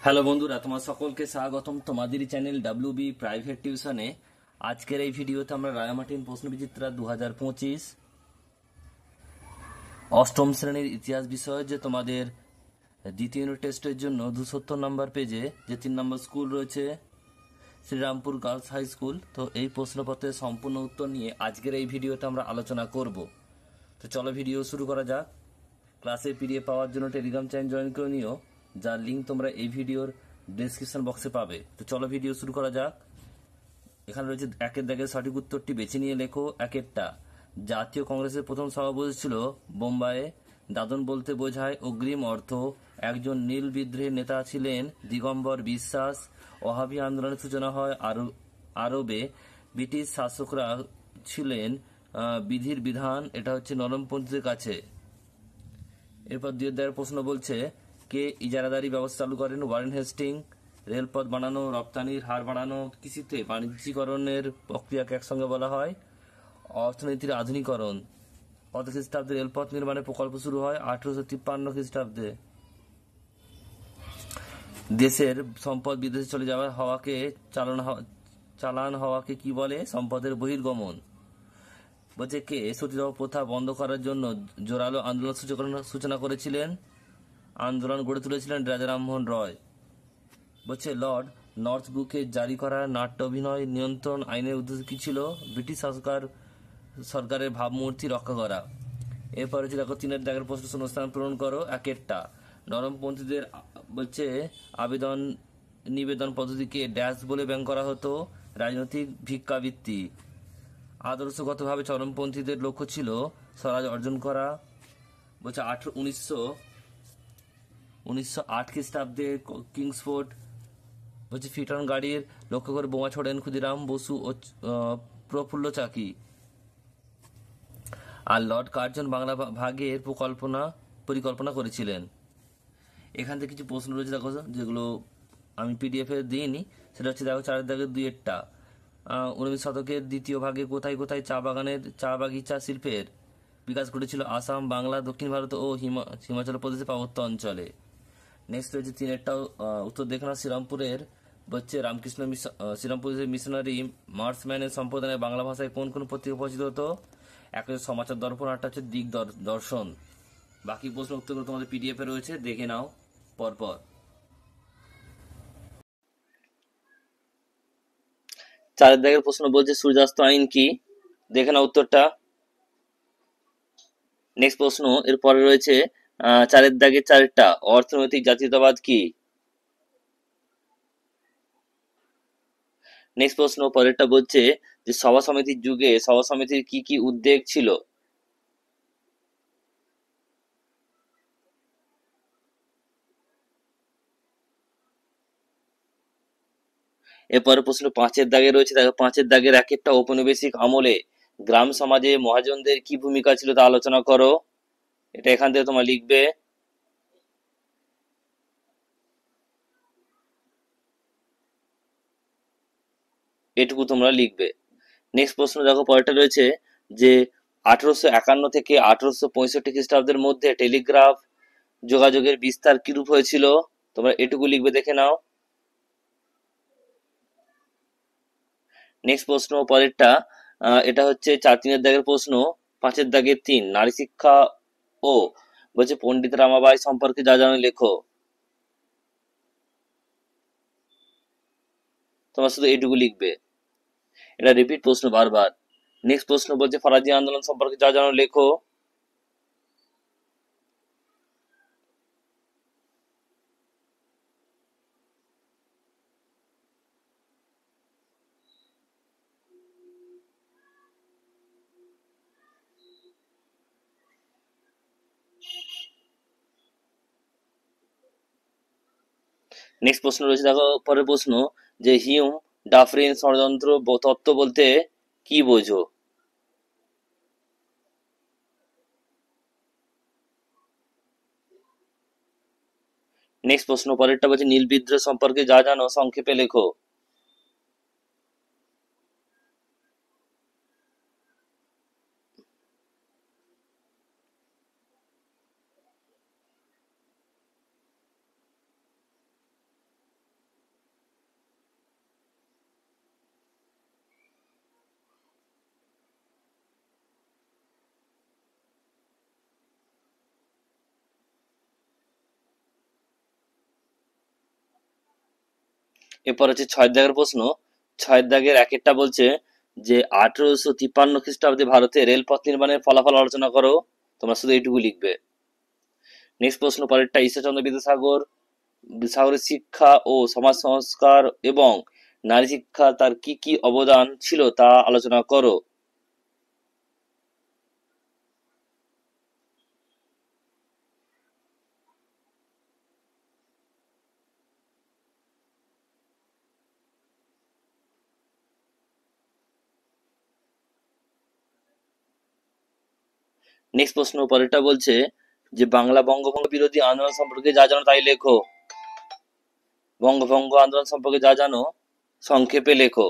Hello বন্ধুরা, তোমার সকলকে স্বাগতম তোমাদেরই চ্যানেল ডাব্লিউবি প্রাইভেট টিউশনে। আজকের এই ভিডিওতে আমরা রায়ামার্টিন প্রশ্নবিচিত্রা 2025 অষ্টম শ্রেণীর ইতিহাস বিষয় যে তোমাদের দ্বিতীয় ইউনিট টেস্টের জন্য 270 নম্বর পেজে যে 3 নম্বর স্কুল রয়েছে শ্রীরামপুর গার্লস হাই স্কুল, তো এই প্রশ্নপত্রের সম্পূর্ণ উত্তর নিয়ে আজকের এই ভিডিওতে আমরা আলোচনা করব। তো চলো ভিডিও শুরু করা যাক। ক্লাসে পিডিএফ পাওয়ার জন্য টেলিগ্রাম চ্যানেল জয়েন করে নিও, যার লিঙ্ক তোমরা এই ভিডিওর ডেসক্রিপশন বক্সে পাবে। তো চলো ভিডিও শুরু করা যাক। এখানে রয়েছে একের দাগের সঠিক উত্তরটি বেছে নিয়ে লেখো। একেরটা, জাতীয় কংগ্রেসের প্রথম সভা বসেছিল বোম্বাইয়ে। দাদন বলতে বোঝায় অগ্রিম অর্থ। একজন নীল বিদ্রোহী নেতা ছিলেন দিগম্বর বিশ্বাস। ওহাবি আন্দোলনের সূচনা হয় আরবে। ব্রিটিশ শাসকরা ছিলেন বিধির বিধান, এটা হচ্ছে নরমপন্থীদের কাছে। এরপর দুই অধ্যায়ের প্রশ্ন বলছে, কে ইজারাদারি ব্যবস্থা চালু করেন? Warren Hastings. রেলপথ বানানো, রপ্তানির হার বাড়ানো, কৃষিতে বাণিজ্যিকরণের প্রক্রিয়াকে একসঙ্গে বলা হয় অর্থনীতির আধুনিকরণ। কত খ্রিস্টাব্দে রেলপথ নির্মাণের প্রকল্প শুরু হয়? 1853 খ্রিস্টাব্দে। দেশের সম্পদ বিদেশে চলে যাওয়া হওয়াকে চালান হওয়াকে কি বলে? সম্পদের বহির্গমন। বলছে, কে সতীদাহ প্রথা বন্ধ করার জন্য জোরালো আন্দোলন সূচনা করেছিলেন? আন্দোলন গড়ে তুলেছিলেন রাজা রামমোহন রয়। বলছে, লর্ড নর্থব্রুকে জারি করা নাট্য অভিনয় নিয়ন্ত্রণ আইনের উদ্দেশ্য কি ছিল? ব্রিটিশ সরকারের ভাবমূর্তি রক্ষা করা। এরপর হচ্ছে দেখো 3 দাগের প্রশ্ন শূন্যস্থান পূরণ করো। একেরটা, নরমপন্থীদের বলছে নিবেদন পদ্ধতিকে ড্যাশ বলে ব্যঙ্গ করা হতো? রাজনৈতিক ভিক্ষাবৃত্তি। আদর্শগতভাবে চরমপন্থীদের লক্ষ্য ছিল স্বরাজ অর্জন করা। বলছে 1908 খ্রিস্টাব্দে কিংসফোর্ড বলছে ফিটন গাড়ির লক্ষ্য করে বোমা ছোড়েন ক্ষুদিরাম বসু ও প্রফুল্ল চাকি। আর লর্ড কার্জন বাংলা ভাগের পরিকল্পনা করেছিলেন। এখান থেকে কিছু প্রশ্ন রয়েছে দেখো, যেগুলো আমি পিডিএফ এ দিইনি। সেটা হচ্ছে দেখো 4 দাগের 2-টা, 19 শতকের দ্বিতীয় ভাগে কোথায় কোথায় চা বাগিচা শিল্পের বিকাশ ঘটেছিল? আসাম, বাংলা, দক্ষিণ ভারত ও হিমাচল প্রদেশের পার্বত্য অঞ্চলে। নেক্সট রয়েছে 3-টাও উত্তর দেখে নাও। শ্রীরামপুরের হচ্ছে শ্রীরামপুরের মিশনারি মার্সম্যানের সম্প্রদায়ে বাংলা ভাষায় কোন কোন পত্রিকা প্রকাশিত হতো? একটা সমাচার দর্পণ, আরটা হচ্ছে দিক দর্শন। বাকি প্রশ্ন উত্তরগুলো তোমাদের পিডিএফ এ রয়েছে, দেখে নাও পরপর। 4 দাগের প্রশ্ন বলছে সূর্যাস্ত আইন কি? দেখে নাও উত্তরটা। নেক্সট প্রশ্ন এরপরে রয়েছে 4 দাগের 4টা, অর্থনৈতিক জাতীয়তাবাদ কি? নেক্সট প্রশ্ন পরেরটা বলছে যে সভা সমিতির যুগে সভা সমিতির কি কি উদ্যোগ ছিল? এরপরে প্রশ্ন 5 দাগে রয়েছে, দেখো 5 দাগের 1-টা, ঔপনিবেশিক আমলে গ্রাম সমাজে মহাজনদের কি ভূমিকা ছিল তা আলোচনা করো। এটা এখান থেকে তোমরা লিখবে। এটুকু তোমরা লিখবে। নেক্সট প্রশ্ন দেখো পরেরটা রয়েছে যে 1851 থেকে 1865 খ্রিস্টাব্দের মধ্যে টেলিগ্রাফ যোগাযোগের বিস্তার কিরূপ হয়েছিল? তোমরা এটুকু লিখবে, দেখে নাও। নেক্সট প্রশ্ন পরেরটা, এটা হচ্ছে 4-3 দাগের প্রশ্ন। 5 দাগের 3, নারী শিক্ষা ও বলছে পণ্ডিত রামাবাই সম্পর্কে যা জানো লেখো। তোমরা শুধু এটুকু লিখবে, এটা রিপিট প্রশ্ন বারবার। নেক্সট প্রশ্ন বলছে ফরাজি আন্দোলন সম্পর্কে যা জানো লেখো। নেক্সট প্রশ্ন রয়েছে দেখো পরের প্রশ্ন যে হিউম ডাফরিন ষড়যন্ত্র তত্ত্ব বলতে কি বোঝো? নেক্সট প্রশ্ন পরেরটা বলছে নীল বিদ্রোহ সম্পর্কে যা জানো সংক্ষেপে লেখো। এরপর হচ্ছে 6 দাগের প্রশ্ন। 6 দাগের একেরটা বলছে যে 1853 খ্রিস্টাব্দে ভারতে রেলপথ নির্মাণের ফলাফল আলোচনা করো। তোমরা শুধু এইটুকু লিখবে। নেক্সট প্রশ্ন পরেরটা, ঈশ্বরচন্দ্র বিদ্যাসাগরের শিক্ষা ও সমাজ সংস্কার এবং নারী শিক্ষা তার কি কি অবদান ছিল তা আলোচনা করো। নেক্সট প্রশ্ন পরেরটা বলছে যে বাংলা বঙ্গভঙ্গ বিরোধী আন্দোলন সম্পর্কে যা জানো তাই লেখো। বঙ্গভঙ্গ আন্দোলন সম্পর্কে যা জানো সংক্ষেপে লেখো।